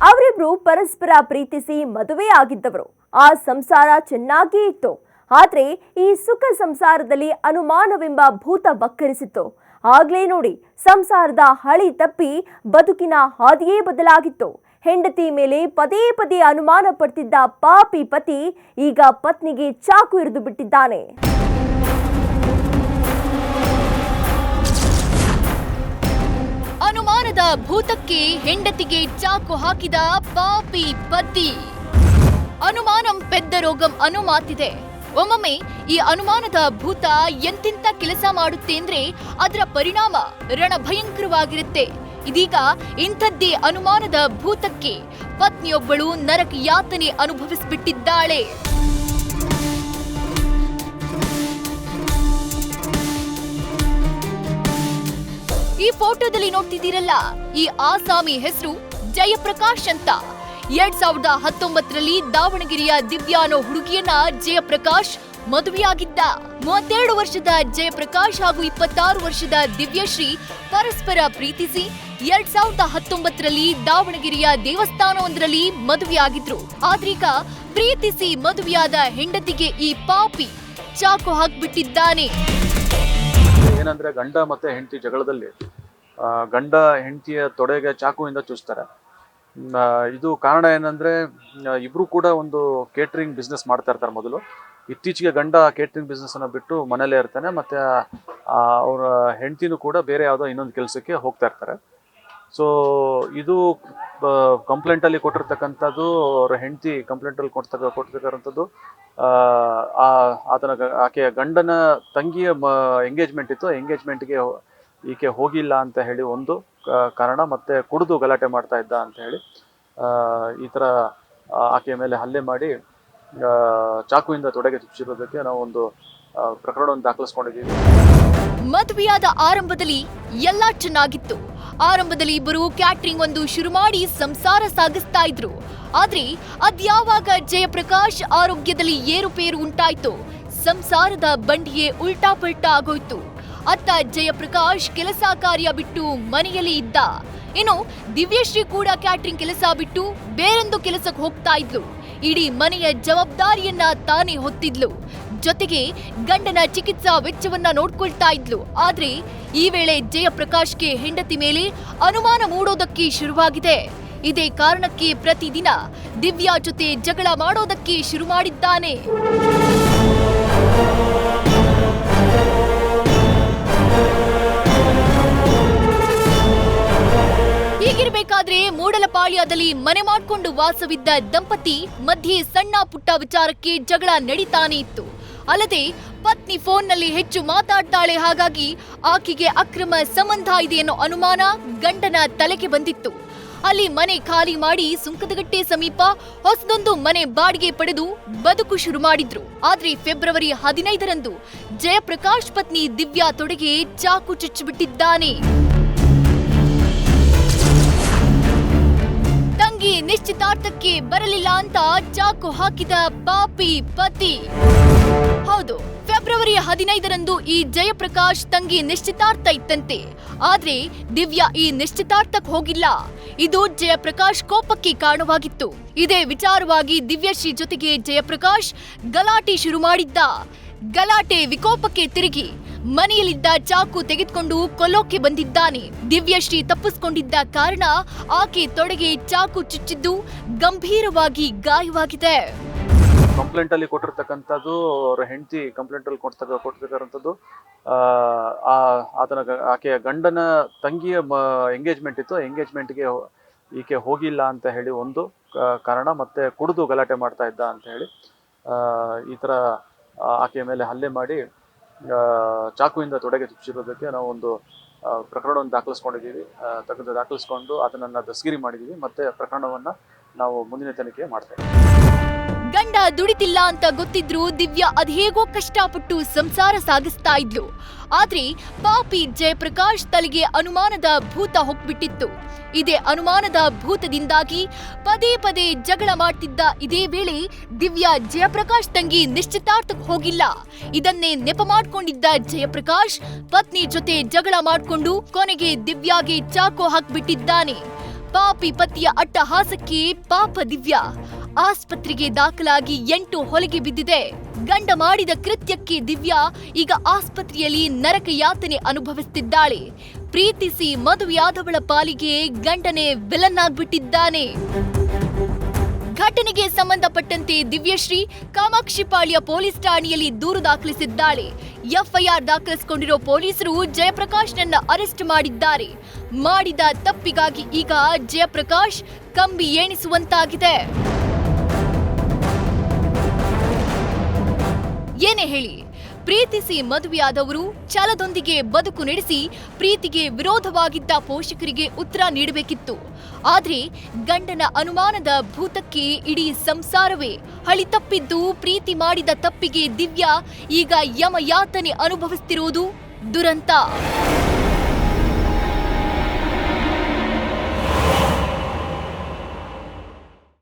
ಅವರಿಬ್ರು ಪರಸ್ಪರ ಪ್ರೀತಿಸಿ ಮದುವೆ ಆಗಿದ್ದವರು. ಆ ಸಂಸಾರ ಚೆನ್ನಾಗಿ ಇತ್ತು. ಆದ್ರೆ ಈ ಸುಖ ಸಂಸಾರದಲ್ಲಿ ಅನುಮಾನವೆಂಬ ಭೂತ ಬಕ್ಕರಿಸಿತ್ತು. ಆಗ್ಲೇ ನೋಡಿ ಸಂಸಾರದ ಹಳಿ ತಪ್ಪಿ ಬದುಕಿನ ಹಾದಿಯೇ ಬದಲಾಗಿತ್ತು. ಹೆಂಡತಿ ಮೇಲೆ ಪದೇ ಪದೇ ಅನುಮಾನ ಪಡ್ತಿದ್ದ ಪಾಪಿ ಪತಿ ಈಗ ಪತ್ನಿಗೆ ಚಾಕು ಇರಿದು ಬಿಟ್ಟಿದ್ದಾನೆ. ಅನುಮಾನದ ಭೂತಕ್ಕೆ ಹೆಂಡತಿಗೆ ಚಾಕು ಹಾಕಿದ ಪಾಪಿ ಪತಿ. ಅನುಮಾನಂ ಪೆದ್ದ ರೋಗಂ ಅನ್ನೋ ಮಾತಿದೆ. ಒಮ್ಮೊಮ್ಮೆ ಈ ಅನುಮಾನದ ಭೂತ ಎಂತೆಂತ ಕೆಲಸ ಮಾಡುತ್ತೆ ಅಂದ್ರೆ ಅದರ ಪರಿಣಾಮ ರಣಭಯಂಕರವಾಗಿರುತ್ತೆ. ಇದೀಗ ಇಂಥದ್ದೇ ಅನುಮಾನದ ಭೂತಕ್ಕೆ ಪತ್ನಿಯೊಬ್ಬಳು ನರಕ ಯಾತನೆ ಅನುಭವಿಸಿಬಿಟ್ಟಿದ್ದಾಳೆ. ಈ ಫೋಟೋದಲ್ಲಿ ನೋಡ್ತಿದ್ದೀರಲ್ಲ, ಈ ಆಸಾಮಿ ಹೆಸರು ಜಯಪ್ರಕಾಶ್ ಅಂತ. 2019ರಲ್ಲಿ ದಾವಣಗೆರೆಯ ದಿವ್ಯಾ ಅನ್ನೋ ಹುಡುಗಿಯನ್ನ ಜಯಪ್ರಕಾಶ್ ಮದುವೆಯಾಗಿದ್ದ. 32 ವರ್ಷದ ಜಯಪ್ರಕಾಶ್ ಹಾಗೂ 26 ವರ್ಷದ ದಿವ್ಯಶ್ರೀ ಪರಸ್ಪರ ಪ್ರೀತಿಸಿ 2019ರಲ್ಲಿ ದಾವಣಗೆರೆಯ ದೇವಸ್ಥಾನವೊಂದರಲ್ಲಿ ಮದುವೆಯಾಗಿದ್ರು. ಆದ್ರೀಗ ಪ್ರೀತಿಸಿ ಮದುವೆಯಾದ ಹೆಂಡತಿಗೆ ಈ ಪಾಪಿ ಚಾಕು ಹಾಕ್ಬಿಟ್ಟಿದ್ದಾನೆ. ಏನಂದ್ರೆ ಗಂಡ ಮತ್ತೆ ಹೆಂಡತಿ ಜಗಳದಲ್ಲಿ ಗಂಡ ಹೆಂಡತಿಯ ತೊಡೆಗೆ ಚಾಕುವಿಂದ ಚುಚ್ತಾರೆ. ಇದು ಕಾರಣ ಏನಂದ್ರೆ ಇಬ್ರು ಕೂಡ ಒಂದು ಕೇಟರಿಂಗ್ ಬಿಸ್ನೆಸ್ ಮಾಡ್ತಾ ಇರ್ತಾರೆ ಮೊದಲು. ಇತ್ತೀಚೆಗೆ ಗಂಡ ಕೇಟರಿಂಗ್ ಬಿಸ್ನೆಸ್ ಅನ್ನ ಬಿಟ್ಟು ಮನೇಲೇ ಇರ್ತಾನೆ, ಮತ್ತೆ ಅವರ ಹೆಂಡತಿನೂ ಕೂಡ ಬೇರೆ ಯಾವುದೋ ಇನ್ನೊಂದು ಕೆಲಸಕ್ಕೆ ಹೋಗ್ತಾ ಇರ್ತಾರೆ. ಸೊ ಇದು ಕಂಪ್ಲೇಂಟ್ ಅಲ್ಲಿ ಕೊಟ್ಟಿರ್ತಕ್ಕಂಥದ್ದು, ಅವರ ಹೆಂಡತಿ ಕಂಪ್ಲೇಂಟ್ ಅಲ್ಲಿ ಕೊಡ್ತಕ್ಕಂಥದ್ದು ಆಕೆಯ ಗಂಡನ ತಂಗಿಯ ಎಂಗೇಜ್ಮೆಂಟ್ ಇತ್ತು. ಎಂಗೇಜ್ಮೆಂಟ್ಗೆ ಈಕೆ ಹೋಗಿಲ್ಲ ಅಂತ ಹೇಳಿ ಒಂದು ಕಾರಣ, ಮತ್ತೆ ಕುಡಿದು ಗಲಾಟೆ ಮಾಡ್ತಾ ಇದ್ದ ಅಂತ ಹೇಳಿ ಈ ತರ ಆಕೆಯ ಮೇಲೆ ಹಲ್ಲೆ ಮಾಡಿ ಚಾಕುವಿಂದ ತೊಡೆಗೆ ಚುಚ್ಚಿರೋದಕ್ಕೆ ನಾವು ಒಂದು ಪ್ರಕರಣವನ್ನು ದಾಖಲಿಸ್ಕೊಂಡಿದ್ದೀವಿ. ಮದುವೆಯಾದ ಆರಂಭದಲ್ಲಿ ಎಲ್ಲಾ ಚೆನ್ನಾಗಿತ್ತು. ಆರಂಭದಲ್ಲಿ ಇಬ್ಬರು ಕ್ಯಾಟ್ರಿಂಗ್ ಒಂದು ಶುರು ಮಾಡಿ ಸಂಸಾರ ಸಾಗಿಸ್ತಾ ಇದ್ರು. ಆದ್ರೆ ಅದ್ಯಾವಾಗ ಜಯಪ್ರಕಾಶ್ ಆರೋಗ್ಯದಲ್ಲಿ ಏರುಪೇರು ಉಂಟಾಯ್ತು, ಸಂಸಾರದ ಬಂಡಿಯೇ ಉಲ್ಟಾ ಪಲ್ಟಾ ಆಗೋಯ್ತು. ಅತ್ತ ಜಯಪ್ರಕಾಶ್ ಕೆಲಸ ಕಾರ್ಯ ಬಿಟ್ಟು ಮನೆಯಲ್ಲಿ ಇದ್ದ. ಇನ್ನು ದಿವ್ಯಶ್ರೀ ಕೂಡ ಕ್ಯಾಟ್ರಿಂಗ್ ಕೆಲಸ ಬಿಟ್ಟು ಬೇರೊಂದು ಕೆಲಸಕ್ಕೆ ಹೋಗ್ತಾ ಇದ್ಲು. ಇಡೀ ಮನೆಯ ಜವಾಬ್ದಾರಿಯನ್ನ ತಾನೇ ಹೊತ್ತಿದ್ಲು. ಜೊತೆಗೆ ಗಂಡನ ಚಿಕಿತ್ಸಾ ವೆಚ್ಚವನ್ನ ನೋಡ್ಕೊಳ್ತಾ ಇದ್ಲು. ಆದ್ರೆ ಈ ವೇಳೆ ಜಯಪ್ರಕಾಶ್ಗೆ ಹೆಂಡತಿ ಮೇಲೆ ಅನುಮಾನ ಮೂಡೋದಕ್ಕೆ ಶುರುವಾಗಿದೆ. ಇದೇ ಕಾರಣಕ್ಕೆ ಪ್ರತಿದಿನ ದಿವ್ಯಾ ಜೊತೆ ಜಗಳ ಮಾಡೋದಕ್ಕೆ ಶುರು ಮಾಡಿದ್ದಾನೆ. ಹೀಗಿರಬೇಕಾದ್ರೆ ಮೂಡಲಪಾಳ್ಯದಲ್ಲಿ ಮನೆ ಮಾಡ್ಕೊಂಡು ವಾಸವಿದ್ದ ದಂಪತಿ ಮಧ್ಯೆ ಸಣ್ಣ ಪುಟ್ಟ ವಿಚಾರಕ್ಕೆ ಜಗಳ ನಡೀತಾನೆ ಇತ್ತು. ಅಲ್ಲದೆ ಪತ್ನಿ ಫೋನ್ನಲ್ಲಿ ಹೆಚ್ಚು ಮಾತಾಡ್ತಾಳೆ, ಹಾಗಾಗಿ ಆಕೆಗೆ ಅಕ್ರಮ ಸಂಬಂಧ ಇದೆ ಅನ್ನೋ ಅನುಮಾನ ಗಂಡನ ತಲೆಗೆ ಬಂದಿತ್ತು. ಅಲ್ಲಿ ಮನೆ ಖಾಲಿ ಮಾಡಿ ಸುಂಕದಗಟ್ಟೆ ಸಮೀಪ ಹೊಸದೊಂದು ಮನೆ ಬಾಡಿಗೆ ಪಡೆದು ಬದುಕು ಶುರು ಮಾಡಿದ್ರು. ಆದ್ರೆ ಫೆಬ್ರವರಿ 15ರಂದು ಜಯಪ್ರಕಾಶ್ ಪತ್ನಿ ದಿವ್ಯಾ ತೊಡೆಗೆ ಚಾಕು ಚುಚ್ಚಿಬಿಟ್ಟಿದ್ದಾನೆ. ತಂಗಿ ನಿಶ್ಚಿತಾರ್ಥಕ್ಕೆ ಬರಲಿಲ್ಲ ಅಂತ ಚಾಕು ಹಾಕಿದ ಪಾಪಿ ಪತಿ. ಹೌದು, ಫೆಬ್ರವರಿ 15ರಂದು ಈ ಜಯಪ್ರಕಾಶ್ ತಂಗಿ ನಿಶ್ಚಿತಾರ್ಥ ಇತ್ತಂತೆ. ಆದ್ರೆ ದಿವ್ಯಾ ಈ ನಿಶ್ಚಿತಾರ್ಥಕ್ಕೆ ಹೋಗಿಲ್ಲ. ಇದು ಜಯಪ್ರಕಾಶ್ ಕೋಪಕ್ಕೆ ಕಾರಣವಾಗಿತ್ತು. ಇದೇ ವಿಚಾರವಾಗಿ ದಿವ್ಯಶ್ರೀ ಜೊತೆಗೆ ಜಯಪ್ರಕಾಶ್ ಗಲಾಟೆ ಶುರು ಮಾಡಿದ್ದ. ಗಲಾಟೆ ವಿಕೋಪಕ್ಕೆ ತಿರುಗಿ ಮನೆಯಲ್ಲಿದ್ದ ಚಾಕು ತೆಗೆದುಕೊಂಡು ಕೊಲ್ಲೋಕೆ ಬಂದಿದ್ದಾನೆ. ದಿವ್ಯಶ್ರೀ ತಪ್ಪಿಸಿಕೊಂಡಿದ್ದ ಕಾರಣ ಆಕೆ ತೊಡೆಗೆ ಚಾಕು ಚುಚ್ಚಿದ್ದು ಗಂಭೀರವಾಗಿ ಗಾಯವಾಗಿದೆ. ಕಂಪ್ಲೇಂಟ್ ಅಲ್ಲಿ ಕೊಟ್ಟಿರ್ತಕ್ಕಂಥದ್ದು, ಅವರ ಹೆಂಡತಿ ಕಂಪ್ಲೇಂಟ್ ಅಲ್ಲಿ ಕೊಡ್ತಕ್ಕಂಥದ್ದು ಆಕೆಯ ಗಂಡನ ತಂಗಿಯ ಎಂಗೇಜ್ಮೆಂಟ್ ಇತ್ತು. ಎಂಗೇಜ್ಮೆಂಟ್ಗೆ ಈಕೆ ಹೋಗಿಲ್ಲ ಅಂತ ಹೇಳಿ ಒಂದು ಕಾರಣ, ಮತ್ತೆ ಕುಡಿದು ಗಲಾಟೆ ಮಾಡ್ತಾ ಇದ್ದ ಅಂತ ಹೇಳಿ ಈ ತರ ಆಕೆಯ ಮೇಲೆ ಹಲ್ಲೆ ಮಾಡಿ ಚಾಕುವಿಂದ ತೊಡೆಗೆ ಚುಚ್ಚಿರೋದಕ್ಕೆ ನಾವು ಒಂದು ಪ್ರಕರಣವನ್ನು ದಾಖಲಿಸ್ಕೊಂಡು ಅದನ್ನ ದಸ್ತಗಿರಿ ಮಾಡಿದೀವಿ. ಮತ್ತೆ ಪ್ರಕರಣವನ್ನ ನಾವು ಮುಂದಿನ ತನಿಖೆ ಮಾಡ್ತೇವೆ. ಗಂಡ ದುಡಿತಿಲ್ಲ ಅಂತ ಗೊತ್ತಿದ್ರು ದಿವ್ಯಾ ಅದೇಗೋ ಕಷ್ಟಪಟ್ಟು ಸಂಸಾರ ಸಾಗಿಸ್ತಾ ಇದ್ಲು. ಆದ್ರೆ ಪಾಪಿ ಜಯಪ್ರಕಾಶ್ ತಲೆಗೆ ಅನುಮಾನದ ಭೂತ ಹೊಕ್ಬಿಟ್ಟಿತ್ತು. ಇದೇ ಅನುಮಾನದ ಭೂತದಿಂದಾಗಿ ಪದೇ ಪದೇ ಜಗಳ ಮಾಡ್ತಿದ್ದ. ಇದೇ ವೇಳೆ ದಿವ್ಯಾ ಜಯಪ್ರಕಾಶ್ ತಂಗಿ ನಿಶ್ಚಿತಾರ್ಥಕ್ಕೆ ಹೋಗಿಲ್ಲ. ಇದನ್ನೇ ನೆಪ ಮಾಡ್ಕೊಂಡಿದ್ದ ಜಯಪ್ರಕಾಶ್ ಪತ್ನಿ ಜೊತೆ ಜಗಳ ಮಾಡ್ಕೊಂಡು ಕೊನೆಗೆ ದಿವ್ಯಾಗೆ ಚಾಕು ಹಾಕ್ಬಿಟ್ಟಿದ್ದಾನೆ. ಪಾಪಿ ಪತಿಯ ಅಟ್ಟಹಾಸಕ್ಕೆ ಪಾಪ ದಿವ್ಯಾ ಆಸ್ಪತ್ರೆಗೆ ದಾಖಲಾಗಿ 8 ಹೊಲಿಗೆ ಬಿದ್ದಿದೆ. ಗಂಡ ಮಾಡಿದ ಕೃತ್ಯಕ್ಕೆ ದಿವ್ಯಾ ಈಗ ಆಸ್ಪತ್ರೆಯಲ್ಲಿ ನರಕ ಯಾತನೆ ಅನುಭವಿಸುತ್ತಿದ್ದಾಳೆ. ಪ್ರೀತಿಸಿ ಮದುವೆಯಾದವಳ ಪಾಲಿಗೆ ಗಂಡನೇ ವಿಲನ್ ಆಗ್ಬಿಟ್ಟಿದ್ದಾನೆ. ಘಟನೆಗೆ ಸಂಬಂಧಪಟ್ಟಂತೆ ದಿವ್ಯಶ್ರೀ ಕಾಮಾಕ್ಷಿಪಾಳ್ಯ ಪೊಲೀಸ್ ಠಾಣೆಯಲ್ಲಿ ದೂರು ದಾಖಲಿಸಿದ್ದಾಳೆ. ಎಫ್ಐಆರ್ ದಾಖಲಿಸಿಕೊಂಡಿರೋ ಪೊಲೀಸರು ಜಯಪ್ರಕಾಶ್ನನ್ನ ಅರೆಸ್ಟ್ ಮಾಡಿದ್ದಾರೆ. ಮಾಡಿದ ತಪ್ಪಿಗಾಗಿ ಈಗ ಜಯಪ್ರಕಾಶ್ ಕಂಬಿ ಎಣಿಸುವಂತಾಗಿದೆ. ಏನೇ ಹೇಳಿ, ಪ್ರೀತಿಸಿ ಮದುವೆಯಾದವರು ಛಲದೊಂದಿಗೆ ಬದುಕು ನಡೆಸಿ ಪ್ರೀತಿಗೆ ವಿರೋಧವಾಗಿದ್ದ ಪೋಷಕರಿಗೆ ಉತ್ತರ ನೀಡಬೇಕಿತ್ತು. ಆದ್ರೆ ಗಂಡನ ಅನುಮಾನದ ಭೂತಕ್ಕೆ ಇಡೀ ಸಂಸಾರವೇ ಹಳಿ ತಪ್ಪಿದ್ದು. ಪ್ರೀತಿ ಮಾಡಿದ ತಪ್ಪಿಗೆ ದಿವ್ಯಾ ಈಗ ಯಮಯಾತನೆ ಅನುಭವಿಸುತ್ತಿರುವುದು ದುರಂತ.